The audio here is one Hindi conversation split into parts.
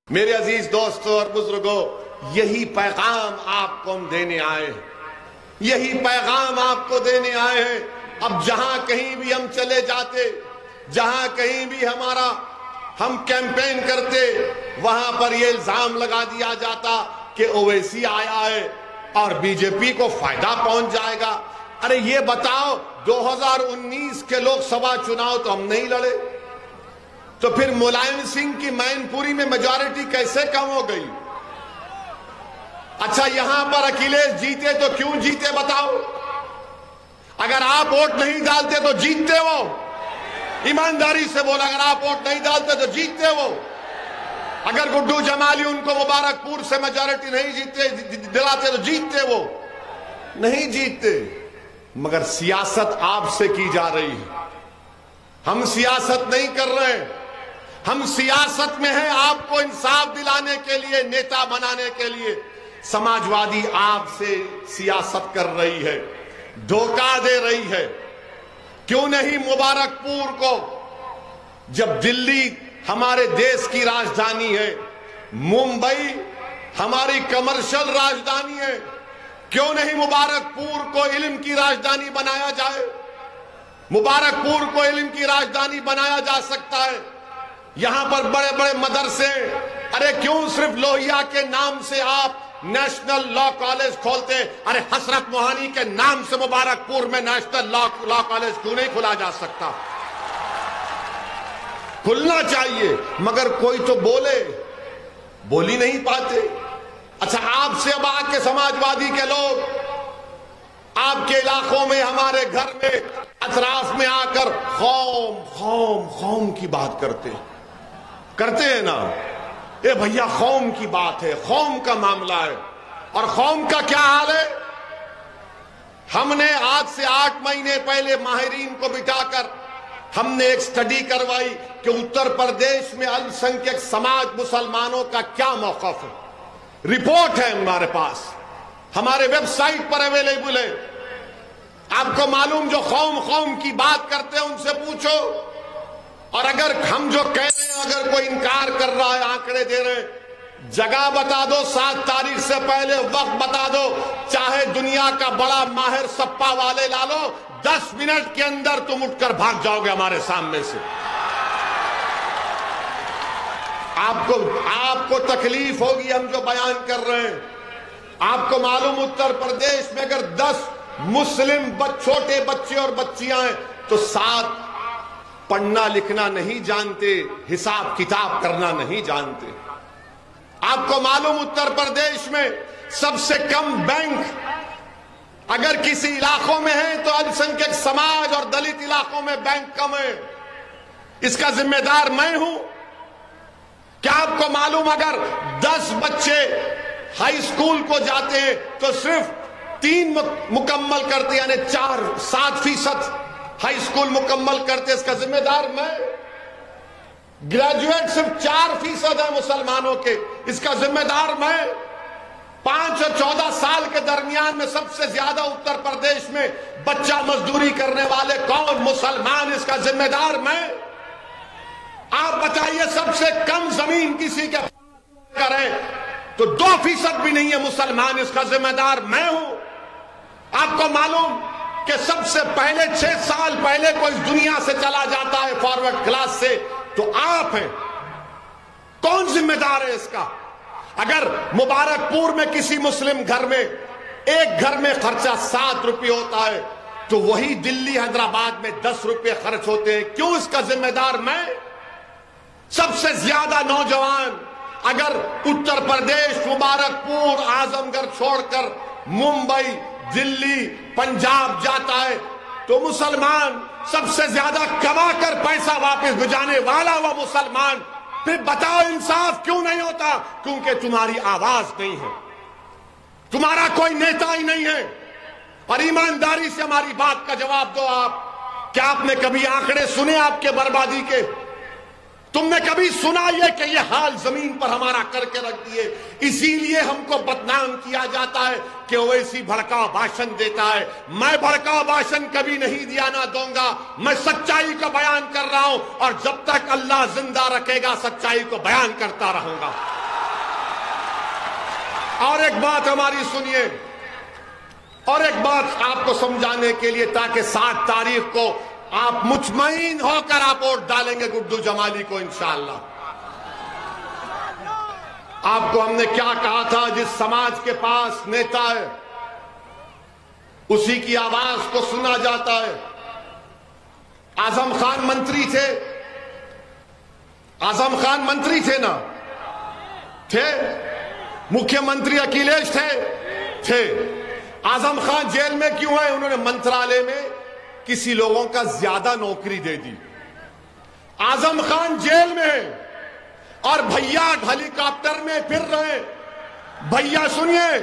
मेरे अजीज दोस्तों और बुजुर्गों, यही पैगाम आपको हम देने आए हैं, यही पैगाम आपको देने आए हैं। अब जहां कहीं भी हम चले जाते, जहां कहीं भी हम कैंपेन करते, वहां पर यह इल्जाम लगा दिया जाता कि ओवैसी आया है और बीजेपी को फायदा पहुंच जाएगा। अरे ये बताओ, 2019 के लोकसभा चुनाव तो हम नहीं लड़े, तो फिर मुलायम सिंह की मैनपुरी में मेजॉरिटी कैसे कम हो गई? अच्छा, यहां पर अखिलेश जीते तो क्यों जीते बताओ? अगर आप वोट नहीं डालते तो जीतते वो? ईमानदारी से बोला, अगर आप वोट नहीं डालते तो जीतते वो? अगर गुड्डू जमाली उनको मुबारकपुर से मेजॉरिटी नहीं जीतते दिलाते तो जीतते वो? नहीं जीतते। मगर सियासत आपसे की जा रही है, हम सियासत नहीं कर रहे। हम सियासत में हैं आपको इंसाफ दिलाने के लिए, नेता बनाने के लिए। समाजवादी आपसे सियासत कर रही है, धोखा दे रही है। क्यों नहीं मुबारकपुर को, जब दिल्ली हमारे देश की राजधानी है, मुंबई हमारी कमर्शियल राजधानी है, क्यों नहीं मुबारकपुर को इल्म की राजधानी बनाया जाए? मुबारकपुर को इल्म की राजधानी बनाया जा सकता है। यहां पर बड़े बड़े मदरसे, अरे क्यों सिर्फ लोहिया के नाम से आप नेशनल लॉ कॉलेज खोलते? अरे हसरत मोहानी के नाम से मुबारकपुर में नेशनल लॉ कॉलेज क्यों नहीं खुला जा सकता? खुलना चाहिए, मगर कोई तो बोल ही नहीं पाते। अच्छा, आपसे अब आके समाजवादी के लोग आपके इलाकों में, हमारे घर में, अतराफ में आकर खौम खौम खौम की बात करते हैं ना? ए भैया, खौम की बात है, खौम का मामला है। और खौम का क्या हाल है? हमने आज से 8 महीने पहले माहिरीन को बिठाकर हमने एक स्टडी करवाई कि उत्तर प्रदेश में अल्पसंख्यक समाज मुसलमानों का क्या मौकफ है। रिपोर्ट है हमारे पास, हमारे वेबसाइट पर अवेलेबल है। आपको मालूम, जो खौम की बात करते हैं उनसे पूछो। और अगर हम जो कह रहे हैं, अगर कोई इनकार कर रहा है, आंकड़े दे रहे हैं, जगह बता दो, 7 तारीख से पहले वक्त बता दो, चाहे दुनिया का बड़ा माहिर सप्पा वाले ला लो, 10 मिनट के अंदर तुम उठकर भाग जाओगे हमारे सामने से। आपको तकलीफ होगी हम जो बयान कर रहे हैं। आपको मालूम, उत्तर प्रदेश में अगर 10 मुस्लिम छोटे बच्चे और बच्चियां हैं तो 7 पढ़ना लिखना नहीं जानते, हिसाब किताब करना नहीं जानते। आपको मालूम, उत्तर प्रदेश में सबसे कम बैंक अगर किसी इलाकों में है तो अल्पसंख्यक समाज और दलित इलाकों में बैंक कम है। इसका जिम्मेदार मैं हूं। क्या आपको मालूम, अगर 10 बच्चे हाई स्कूल को जाते हैं तो सिर्फ 3 मुकम्मल करते, यानी 7% हाई स्कूल मुकम्मल करते, इसका जिम्मेदार मैं। ग्रेजुएट सिर्फ 4% है मुसलमानों के, इसका जिम्मेदार मैं। 5 और 14 साल के दरमियान में सबसे ज्यादा उत्तर प्रदेश में बच्चा मजदूरी करने वाले कौन? मुसलमान, इसका जिम्मेदार मैं। आप बताइए, सबसे कम जमीन किसी के करें तो 2% भी नहीं है मुसलमान, इसका जिम्मेदार मैं हूं। आपको मालूम कि सबसे पहले 6 साल पहले कोई दुनिया से चला जाता है फॉरवर्ड क्लास से तो आप हैं। कौन जिम्मेदार है इसका? अगर मुबारकपुर में किसी मुस्लिम घर में, एक घर में खर्चा 7 रुपये होता है, तो वही दिल्ली हैदराबाद में 10 रुपये खर्च होते हैं। क्यों? इसका जिम्मेदार मैं। सबसे ज्यादा नौजवान अगर उत्तर प्रदेश, मुबारकपुर, आजमगढ़ छोड़कर मुंबई, दिल्ली, पंजाब जाता है तो मुसलमान। सबसे ज्यादा कमाकर पैसा वापस भिजाने वाला वो मुसलमान। फिर बताओ, इंसाफ क्यों नहीं होता? क्योंकि तुम्हारी आवाज नहीं है, तुम्हारा कोई नेता ही नहीं है। और ईमानदारी से हमारी बात का जवाब दो आप। क्या आपने कभी आंकड़े सुने आपके बर्बादी के? तुमने कभी सुना ये कि ये हाल जमीन पर हमारा करके रख दिए? इसीलिए हमको बदनाम किया जाता है कि ओवैसी भड़काऊ भाषण देता है। मैं भड़काऊ भाषण कभी नहीं दिया, ना दूंगा। मैं सच्चाई को बयान कर रहा हूं और जब तक अल्लाह जिंदा रखेगा सच्चाई को बयान करता रहूंगा। और एक बात हमारी सुनिए, और एक बात आपको समझाने के लिए, ताकि 7 तारीख को आप मुतमईन होकर आप वोट डालेंगे गुड्डू जमाली को इंशाअल्लाह। आपको हमने क्या कहा था? जिस समाज के पास नेता है उसी की आवाज को सुना जाता है। आजम खान मंत्री थे, आजम खान मंत्री थे ना? थे। मुख्यमंत्री अखिलेश थे। आजम खान जेल में क्यों है? उन्होंने मंत्रालय में किसी लोगों का ज्यादा नौकरी दे दी। आजम खान जेल में है और भैया हेलीकॉप्टर में फिर रहे। भैया सुनिए,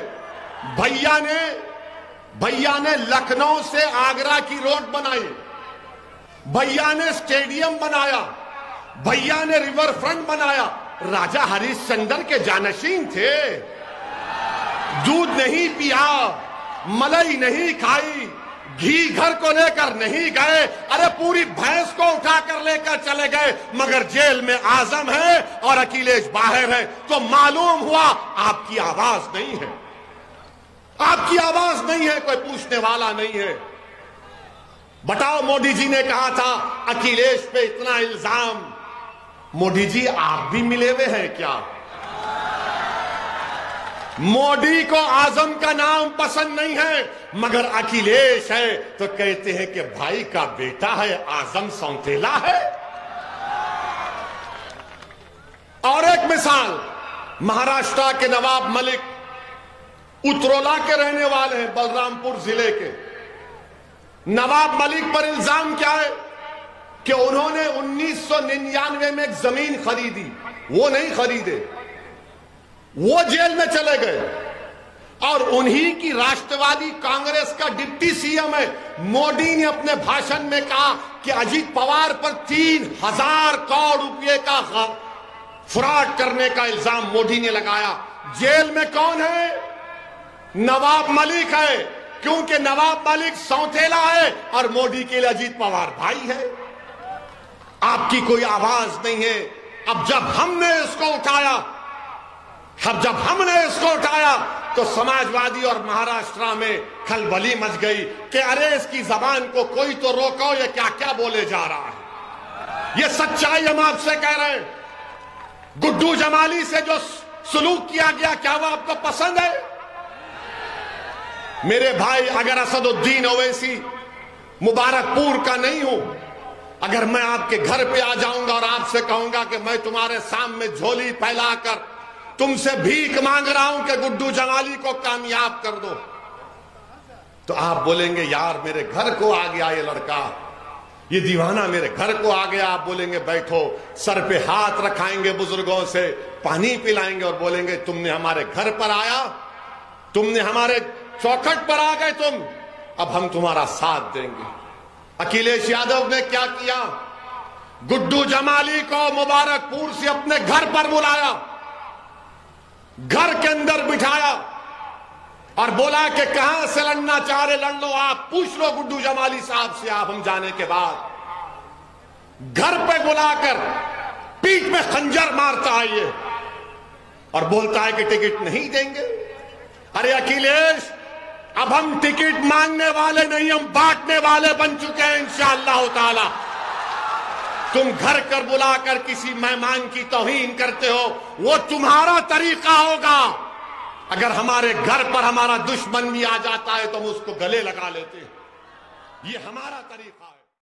भैया ने लखनऊ से आगरा की रोड बनाई, भैया ने स्टेडियम बनाया, भैया ने रिवर फ्रंट बनाया। राजा हरिश्चंद्र के जानशीन थे। दूध नहीं पिया, मलाई नहीं खाई, घी घर को लेकर नहीं गए। अरे पूरी भैंस को उठाकर लेकर चले गए, मगर जेल में आजम है और अखिलेश बाहर है। तो मालूम हुआ आपकी आवाज नहीं है, आपकी आवाज नहीं है, कोई पूछने वाला नहीं है। बताओ, मोदी जी ने कहा था अखिलेश पे इतना इल्जाम, मोदी जी आप भी मिले हुए हैं क्या? मोदी को आजम का नाम पसंद नहीं है, मगर अखिलेश है तो कहते हैं कि भाई का बेटा है, आजम सौतेला है। और एक मिसाल, महाराष्ट्र के नवाब मलिक उतरोला के रहने वाले हैं, बलरामपुर जिले के। नवाब मलिक पर इल्जाम क्या है कि उन्होंने 1999 में एक जमीन खरीदी, वो नहीं खरीदे, वो जेल में चले गए। और उन्हीं की राष्ट्रवादी कांग्रेस का डिप्टी सीएम है। मोदी ने अपने भाषण में कहा कि अजीत पवार पर 3000 करोड़ रुपए का फ्रॉड करने का इल्जाम मोदी ने लगाया। जेल में कौन है? नवाब मलिक है, क्योंकि नवाब मलिक सौतेला है और मोदी के लिए अजीत पवार भाई है। आपकी कोई आवाज नहीं है। अब जब हमने इसको उठाया तो समाजवादी और महाराष्ट्र में खलबली मच गई कि अरे इसकी जबान को कोई तो रोको, ये क्या क्या बोले जा रहा है। ये सच्चाई हम आपसे कह रहे हैं। गुड्डू जमाली से जो सुलूक किया गया, क्या वो आपको पसंद है? मेरे भाई, अगर असदुद्दीन ओवैसी मुबारकपुर का नहीं हूं, अगर मैं आपके घर पे आ जाऊंगा और आपसे कहूंगा कि मैं तुम्हारे सामने झोली फैलाकर तुमसे भीख मांग रहा हूं कि गुड्डू जमाली को कामयाब कर दो, तो आप बोलेंगे यार मेरे घर को आ गया ये लड़का, ये दीवाना मेरे घर को आ गया। आप बोलेंगे बैठो, सर पे हाथ रखाएंगे, बुजुर्गों से पानी पिलाएंगे और बोलेंगे तुमने हमारे घर पर आया, तुमने हमारे चौखट पर आ गए तुम, अब हम तुम्हारा साथ देंगे। अखिलेश यादव ने क्या किया? गुड्डू जमाली को मुबारकपुर से अपने घर पर बुलाया, घर के अंदर बिठाया और बोला कि कहां से लड़ना चाह रहे लड़ लो, आप पूछ लो गुड्डू जमाली साहब से। आप हम जाने के बाद घर पे बुलाकर पीठ में खंजर मारता है ये और बोलता है कि टिकट नहीं देंगे। अरे अखिलेश, अब हम टिकट मांगने वाले नहीं, हम बांटने वाले बन चुके हैं इंशाअल्लाह ताला। तुम घर कर बुलाकर किसी मेहमान की तौहीन करते हो, वो तुम्हारा तरीका होगा। अगर हमारे घर पर हमारा दुश्मन भी आ जाता है तो हम उसको गले लगा लेते हैं। ये हमारा तरीका है।